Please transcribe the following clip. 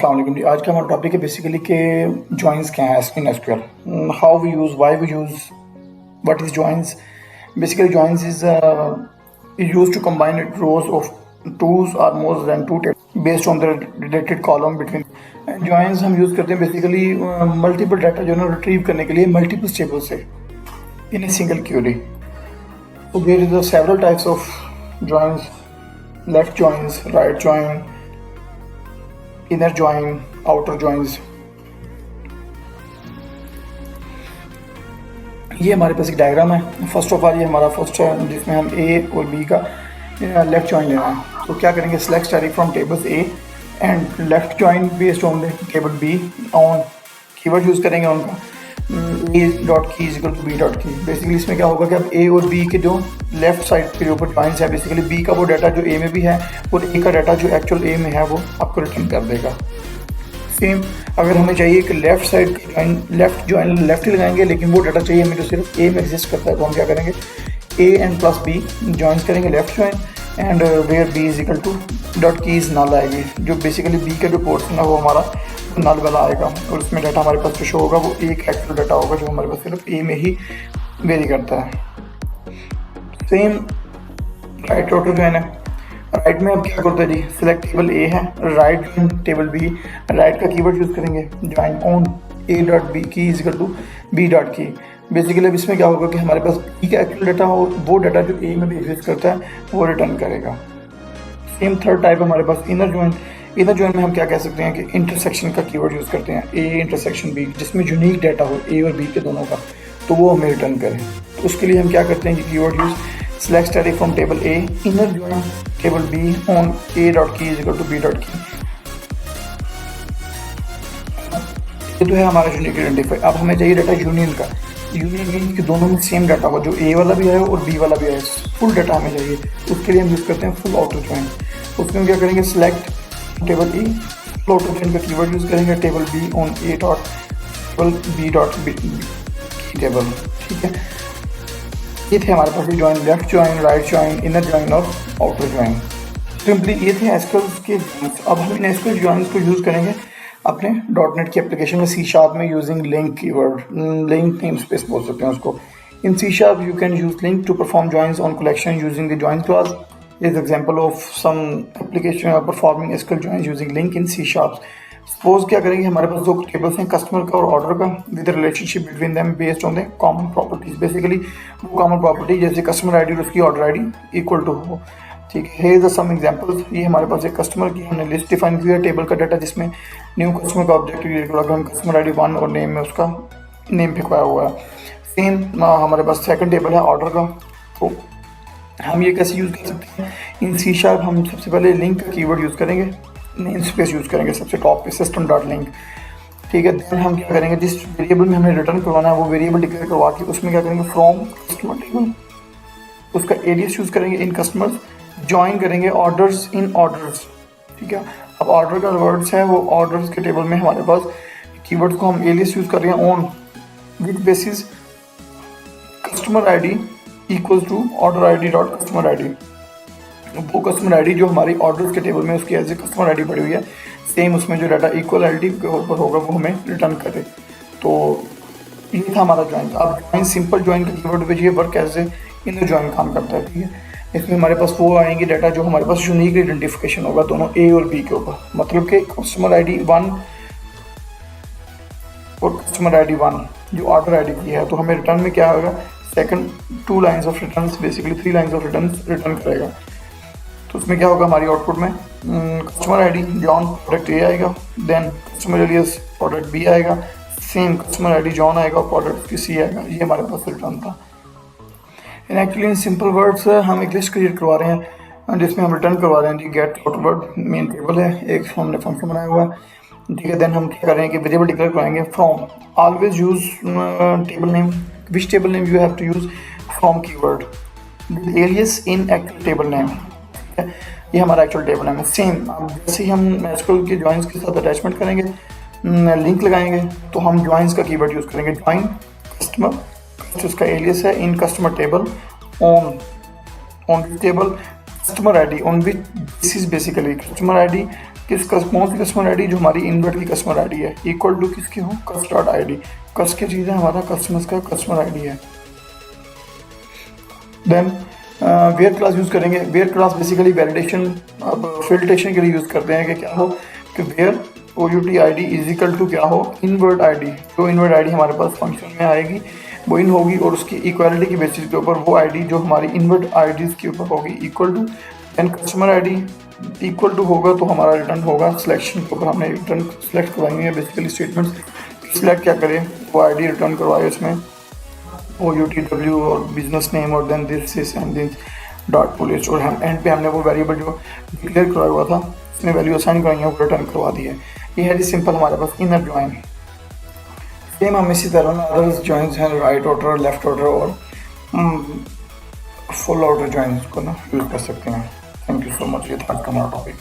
अस्सलाम वालेकुम जी। आज का हमारा टॉपिक है बेसिकली कि जॉइंस क्या है in SQL, how we use, why we use, what is joins. Basically joins is used to combine rows of twos or more than two tables based on the related column between. Joins हम use करते हैं basically multiple data जो है ना retrieve करने के लिए multiple table से in a single query. So there is a several types of joins: left joins, right join, inner join, outer joins। ये हमारे पास एक डायग्राम है। फर्स्ट ऑफ ऑल ये हमारा फर्स्ट है जिसमें हम ए और बी का लेफ्ट जॉइन लेना है। तो क्या करेंगे, select direct from tables A and left join based on the table B on keyword use करेंगे उनका A dot key is equal to B dot key. Basically इसमें क्या होगा कि अब ए और बी के जो लेफ्ट साइड के ऊपर जॉइंस है, बेसिकली बी का वो डाटा जो ए में भी है और ए का डाटा जो एक्चुअल ए में है वो आपको रिटर्न कर देगा। सेम अगर हमें चाहिए कि left side left join left ही लगाएंगे, लेकिन वो डाटा चाहिए हमें जो सिर्फ ए में एग्जिस्ट करता है, तो हम क्या करेंगे, A and plus B join करेंगे left join and where B is equal to dot key is null आएगी। जो बेसिकली बी का जो पोर्शन है वो हमारा नल वाला आएगा और उसमें डाटा हमारे पास जो शो होगा वो एक एक्चुअल डाटा होगा जो हमारे पास सिर्फ ए में ही वेरी करता है। सेम राइट आउटर जॉइन है। राइट में अब क्या करते हैं जी, सिलेक्ट टेबल ए है, राइट टेबल बी, राइट का कीवर्ड यूज़ करेंगे join on A dot B key is equal to B dot key. Basically अब इसमें क्या होगा कि हमारे पास बी का एक्चुअल डाटा हो, वो डाटा जो ए में भी एग्जिस्ट करता है वो रिटर्न करेगा। सेम थर्ड टाइप हमारे पास इनर जॉइन। इनर जॉइन में हम क्या कह सकते हैं कि इंटरसेक्शन का कीवर्ड यूज़ करते हैं, ए इंटरसेक्शन बी, जिसमें यूनिक डाटा हो ए और बी के दोनों का, तो वो हमें रिटर्न करें। तो उसके लिए हम क्या करते हैं कि keyword use select direct from table A inner join table B on A dot key is equal to B dot key. ये तो है हमारा यूनिक आइडेंटिफाई। अब हमें चाहिए डाटा यूनियन का। यूनियन मीन कि दोनों में सेम डाटा हो, जो ए वाला भी है और बी वाला भी है, फुल डाटा हमें चाहिए। उसके लिए हम यूज़ करते हैं फुल ऑटो जॉइन। उसमें हम क्या करेंगे, select table E, full outer join का कीवर्ड यूज़ करेंगे table B on A dot table B dot B table. ठीक है, ये थे हमारे पास join, left join, right join, inner join और आउटर जॉइन। सिंपली ये थे एसक्यूएल के जॉइंस। अब हम इन एसक्यूएल जॉइंस को यूज़ करेंगे अपने डॉट नेट की एप्लीकेशन में सी शार्प में using LINQ keyword, LINQ namespace बोल सकते हैं उसको। In C sharp you can use LINQ to perform joins on collection using the join clause. Is example of some application performing SQL joins using LINQ in C sharp. Suppose क्या करेंगे, हमारे पास दो tables हैं, customer का और order का, with relationship between them based on the common properties. Basically वो common property जैसे कस्टमर आईडी और उसकी ऑर्डर आईडी इक्वल टू हो। ठीक है, हियर इज सम एग्जांपल्स। ये हमारे पास एक कस्टमर की हमने लिस्ट डिफाइन की है, टेबल का डाटा जिसमें न्यू कस्टमर का ऑब्जेक्ट क्रिएट होगा, हम कस्टमर आईडी 1 और नेम में उसका नेम लिखवाया हुआ है। सेम हमारे पास सेकंड टेबल है ऑर्डर का। तो हम ये कैसे यूज़ कर सकते हैं, इन सी शार्प हम सबसे पहले लिंक का कीवर्ड यूज़ करेंगे, नेम स्पेस यूज़ करेंगे सबसे टॉप पे, सिस्टम डॉट लिंक। ठीक है, देन हम क्या करेंगे, जिस वेरिएबल में हमें रिटर्न करवाना है वो वेरिएबल डिक्लेयर करवा के उसमें क्या करेंगे, फ्रॉम कस्टमर टेबल उसका एलियास यूज़ करेंगे इन कस्टमर्स, ज्वाइन करेंगे ऑर्डर्स इन ऑर्डर्स। ठीक है, अब ऑर्डर का वर्ड्स है वो ऑर्डर्स के टेबल में हमारे पास कीवर्ड को हम एलियास यूज़ कर रहे हैं on with basis customer ID equals to order ID dot customer ID. वो कस्टमर आईडी जो हमारी ऑर्डर्स के टेबल में उसकी एज ए कस्टमर आईडी पड़ी हुई है, सेम उसमें जो डाटा इक्वलिटी के ऊपर होगा वो हमें रिटर्न करे। तो ये था हमारा ज्वाइन। अब ज्वाइन सिंपल ज्वाइन का कीवर्ड पे ये वर्क कैसे इनर ज्वाइन काम करता है। ठीक है, इसमें हमारे पास वो आएंगे डाटा जो हमारे पास यूनिक आइडेंटिफिकेशन होगा दोनों ए और बी के ऊपर। मतलब कि कस्टमर आईडी 1 और कस्टमर आईडी 1 जो ऑर्डर आईडी की है, तो हमें रिटर्न में क्या होगा, second 2 lines of return, basically 3 lines of return करेगा। तो उसमें क्या होगा, हमारी आउटपुट में customer ID John product A आएगा, then customer alias product B आएगा, सेम कस्टमर आईडी जॉन आएगा, प्रोडक्ट सी आएगा। ये हमारे पास रिटर्न था। In actually in simple words हम एक लिस्ट क्रिएट करवा रहे हैं जिसमें हम रिटर्न करवा रहे हैं जी गेट आउटवर्ड मेन टेबल है, एक हमने फंक्शन बनाया हुआ है। ठीक है, देन हम क्या करेंगे कि वेरिएबल डिक्लेयर कराएंगे from, always use table name, which table name you have to use from keyword with alias in actual table name. ये हमारा एक्चुअल टेबल नेम है। सेम जैसे ही हम एसक्यूएल के जॉइंस के साथ अटैचमेंट करेंगे, लिंक लगाएंगे, तो हम जॉइंस का कीवर्ड यूज़ करेंगे जॉइन कस्टमर, उसका एलियस है in customer table on table customer ID on which this is basically customer ID कौन सी कस्टमर आईडी, जो हमारी इनवर्ट की कस्टमर आईडी है, इक्वल टू किसकी हो, कस्टमर आईडी। कस्ट की चीज़ है हमारा, कस्टमर्स का कस्टमर आईडी है। देन वेयर क्लास यूज़ करेंगे। वेयर क्लास बेसिकली वैलिडेशन, अब फिल्ट्रेशन के लिए यूज़ करते हैं कि क्या हो कि where OUT ID is equal to क्या हो, इनवर्ट आईडी। जो इनवर्ट आईडी हमारे पास फंक्शन में आएगी वो इन होगी, और उसकी इक्वालिटी की बेसिस के ऊपर वो आईडी जो हमारी इनवर्ट आईडीज़ के ऊपर होगी equal to, then customer ID equal to होगा तो हमारा रिटर्न होगा सिलेक्शन के ऊपर। हमने रिटर्न सेलेक्ट करवाएंगे है बेसिकली स्टेटमेंट्स। सिलेक्ट क्या करें, वो आईडी रिटर्न करवाए उसमें OUTW और बिजनेस नेम, और then this and this dot police, और हम एंड पे हमने वो वेरिएबल जो डिक्लेयर करवाया हुआ था उसमें वैल्यू असाइन कराई है, वो रिटर्न करवा दी है। ये है जी सिंपल हमारे पास इनर ज्वाइन। सेम हम इसी तरह ना अदर्स ज्वाइंस हैं, राइट ऑर्डर, लेफ्ट ऑर्डर और फुल ऑर्डर ज्वाइंस को ना यूज़ कर सकते हैं। थैंक यू सो मच, ये था हमारा टॉपिक।